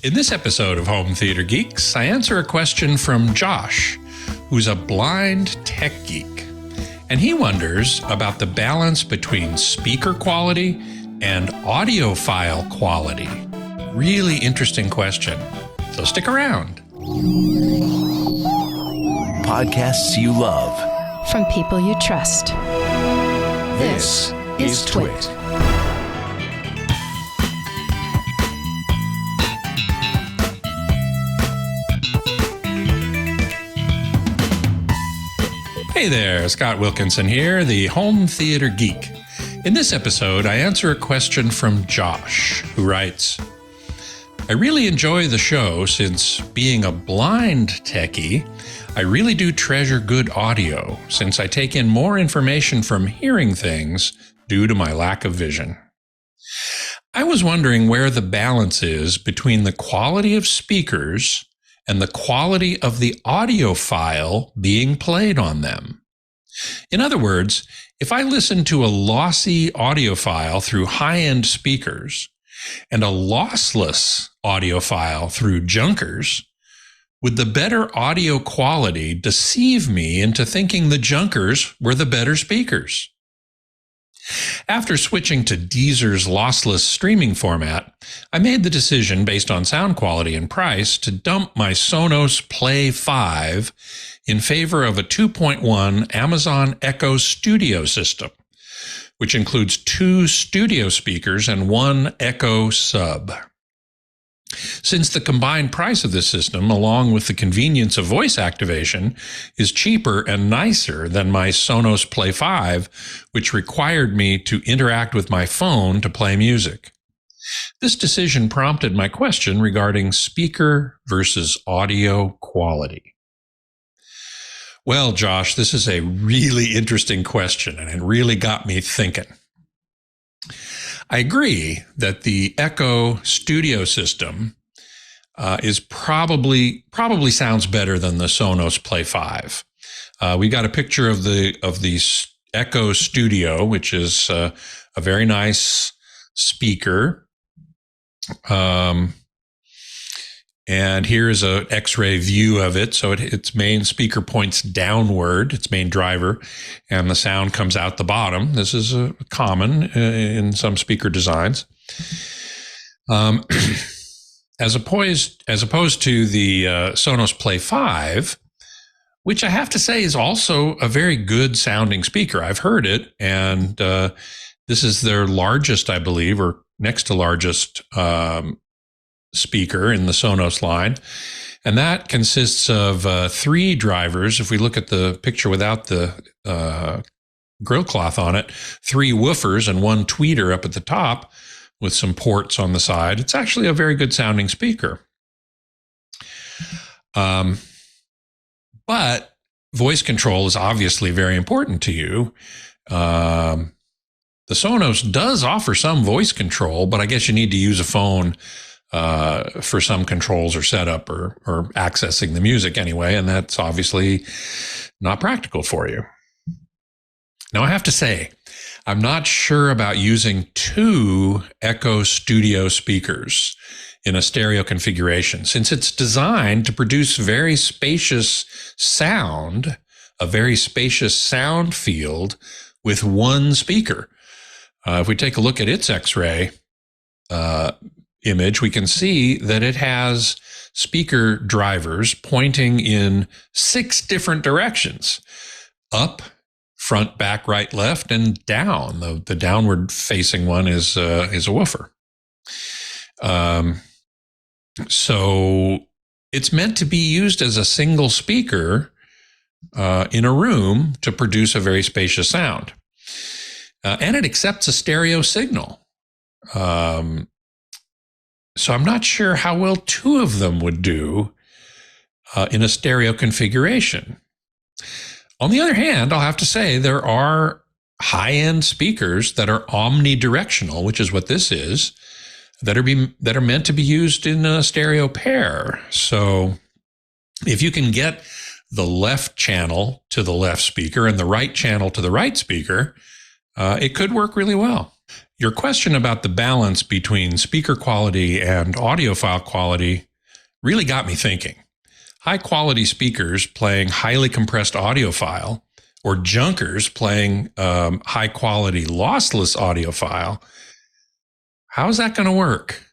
In this episode of Home Theater Geeks, I answer a question from Josh, who's a blind tech geek. And he wonders about the balance between speaker quality and audiophile quality. Really interesting question. So stick around. Podcasts you love. From people you trust. This is TWiT. Hey there, Scott Wilkinson here, the Home Theater Geek. In this episode, I answer a question from Josh, who writes, I really enjoy the show since being a blind techie, I really do treasure good audio since I take in more information from hearing things due to my lack of vision. I was wondering where the balance is between the quality of speakers and the quality of the audio file being played on them. In other words, if I listen to a lossy audio file through high-end speakers and a lossless audio file through junkers, would the better audio quality deceive me into thinking the junkers were the better speakers? After switching to Deezer's lossless streaming format, I made the decision based on sound quality and price to dump my Sonos Play 5 in favor of a 2.1 Amazon Echo Studio system, which includes 2 studio speakers and 1 Echo sub. Since the combined price of this system, along with the convenience of voice activation, is cheaper and nicer than my Sonos Play 5, which required me to interact with my phone to play music. This decision prompted my question regarding speaker versus audio quality. Well, Josh, this is a really interesting question, and it really got me thinking. I agree that the Echo Studio system is probably sounds better than the Sonos Play 5. We got a picture of the Echo Studio, which is a very nice speaker. And here's a X-ray view of it. So its main speaker points downward, its main driver, and the sound comes out the bottom. This is common in some speaker designs. As opposed to the Sonos Play 5, which I have to say is also a very good sounding speaker. I've heard it, and this is their largest, I believe, or next to largest speaker in the Sonos line. And that consists of 3 drivers. If we look at the picture without the grill cloth on it, 3 woofers and 1 tweeter up at the top with some ports on the side. It's actually a very good sounding speaker. But voice control is obviously very important to you. The Sonos does offer some voice control, but I guess you need to use a phone for some controls or setup or accessing the music anyway, and that's obviously not practical for you. Now, I have to say, I'm not sure about using 2 Echo Studio speakers in a stereo configuration, since it's designed to produce very spacious sound, a very spacious sound field with 1 speaker. If we take a look at its X-ray image, we can see that it has speaker drivers pointing in 6 different directions: up, front, back, right, left, and down. The downward facing one is a woofer. So it's meant to be used as a single speaker in a room to produce a very spacious sound. And it accepts a stereo signal. So I'm not sure how well 2 of them would do in a stereo configuration. On the other hand, I'll have to say there are high-end speakers that are omnidirectional, which is what this is, that are meant to be used in a stereo pair. So if you can get the left channel to the left speaker and the right channel to the right speaker, it could work really well. your question about the balance between speaker quality and audiophile quality really got me thinking. High quality speakers playing highly compressed audiophile, or junkers playing high quality lossless audiophile, how's that going to work?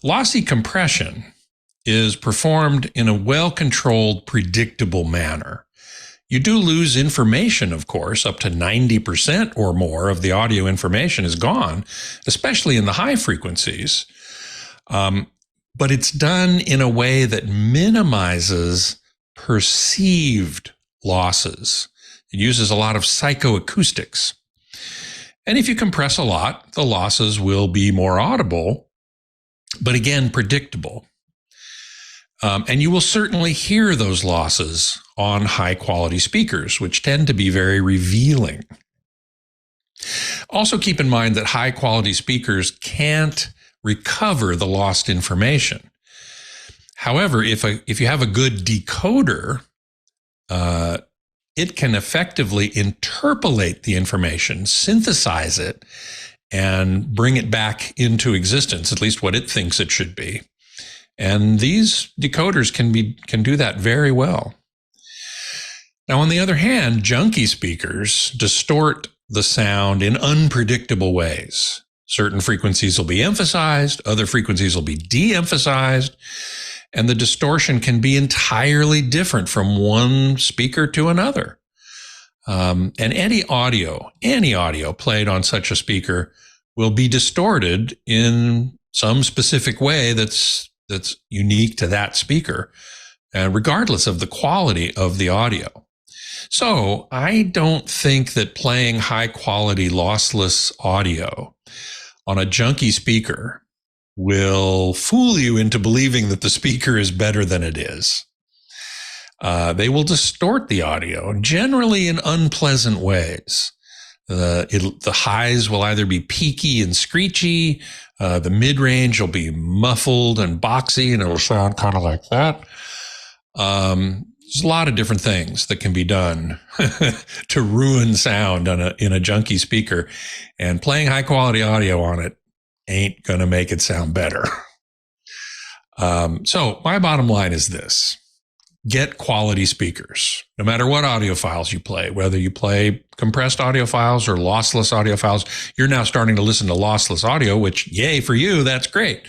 Lossy compression is performed in a well-controlled, predictable manner. You do lose information, of course. Up to 90% or more of the audio information is gone, especially in the high frequencies. But it's done in a way that minimizes perceived losses. It uses a lot of psychoacoustics. And if you compress a lot, the losses will be more audible, but again, predictable. And you will certainly hear those losses on high quality speakers, which tend to be very revealing. Also keep in mind that high quality speakers can't recover the lost information. However, if you have a good decoder, it can effectively interpolate the information, synthesize it, and bring it back into existence, at least what it thinks it should be. And these decoders can do that very well. Now, on the other hand, junky speakers distort the sound in unpredictable ways. Certain frequencies will be emphasized, other frequencies will be de-emphasized, and the distortion can be entirely different from one speaker to another. And any audio played on such a speaker will be distorted in some specific way that's unique to that speaker, regardless of the quality of the audio. So I don't think that playing high quality lossless audio on a junky speaker will fool you into believing that the speaker is better than it is. They will distort the audio, generally in unpleasant ways. The highs will either be peaky and screechy. The mid-range will be muffled and boxy, and it'll sound kind of like that. There's a lot of different things that can be done to ruin sound in a junky speaker, and playing high-quality audio on it ain't going to make it sound better. So my bottom line is this. Get quality speakers, no matter what audio files you play, whether you play compressed audio files or lossless audio files. You're now starting to listen to lossless audio, which, yay for you, that's great.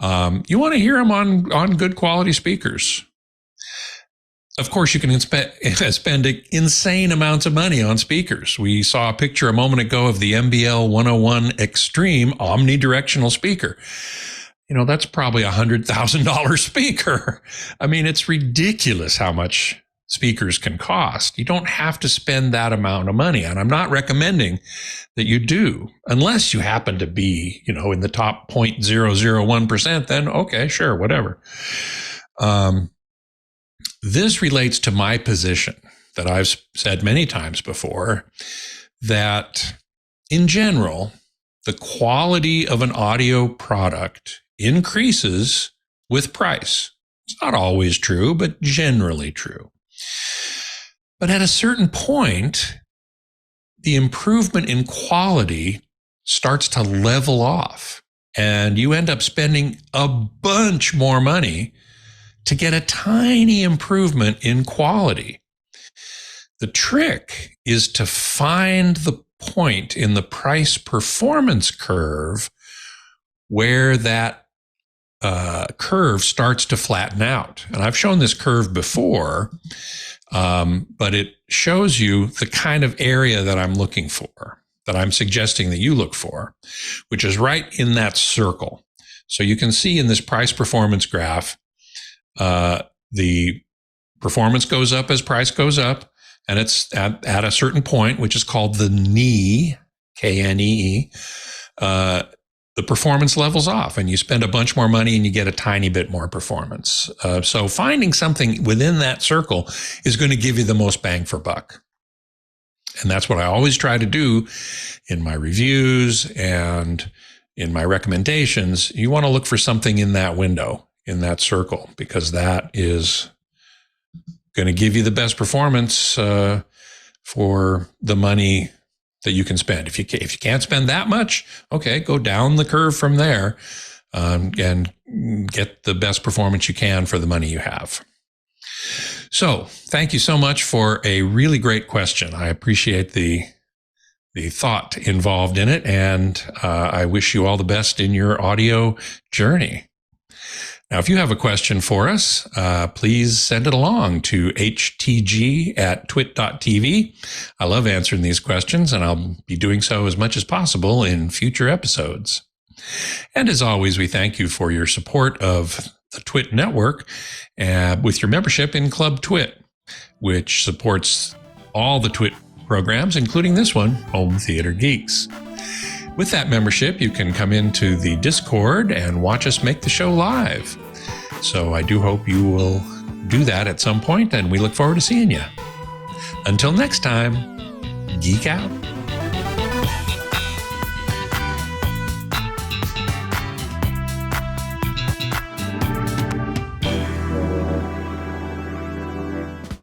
You want to hear them on good quality speakers. Of course, you can spend insane amounts of money on speakers. We saw a picture a moment ago of the MBL 101 X-Treme omnidirectional speaker. You know, that's probably $100,000 speaker. I mean, it's ridiculous how much speakers can cost. You don't have to spend that amount of money. And I'm not recommending that you do, unless you happen to be, in the top 0.001%, then okay, sure, whatever. This relates to my position that I've said many times before, that in general, the quality of an audio product increases with price. It's not always true, but generally true. But at a certain point, the improvement in quality starts to level off, and you end up spending a bunch more money to get a tiny improvement in quality. The trick is to find the point in the price performance curve where that curve starts to flatten out. And I've shown this curve before, but it shows you the kind of area that I'm looking for, that I'm suggesting that you look for, which is right in that circle. So you can see in this price performance graph, the performance goes up as price goes up, and it's at a certain point, which is called the knee, Knee, the performance levels off, and you spend a bunch more money and you get a tiny bit more performance. So finding something within that circle is going to give you the most bang for buck. And that's what I always try to do in my reviews and in my recommendations. You want to look for something in that window, in that circle, because that is going to give you the best performance for the money that you can spend. If you can't spend that much, okay, go down the curve from there and get the best performance you can for the money you have. So thank you so much for a really great question. I appreciate the thought involved in it, and I wish you all the best in your audio journey. Now, if you have a question for us, please send it along to htg@twit.tv. I love answering these questions, and I'll be doing so as much as possible in future episodes. And as always, we thank you for your support of the TWiT network with your membership in Club TWiT, which supports all the TWiT programs, including this one, Home Theater Geeks. With that membership, you can come into the Discord and watch us make the show live. So I do hope you will do that at some point, and we look forward to seeing you. Until next time, geek out.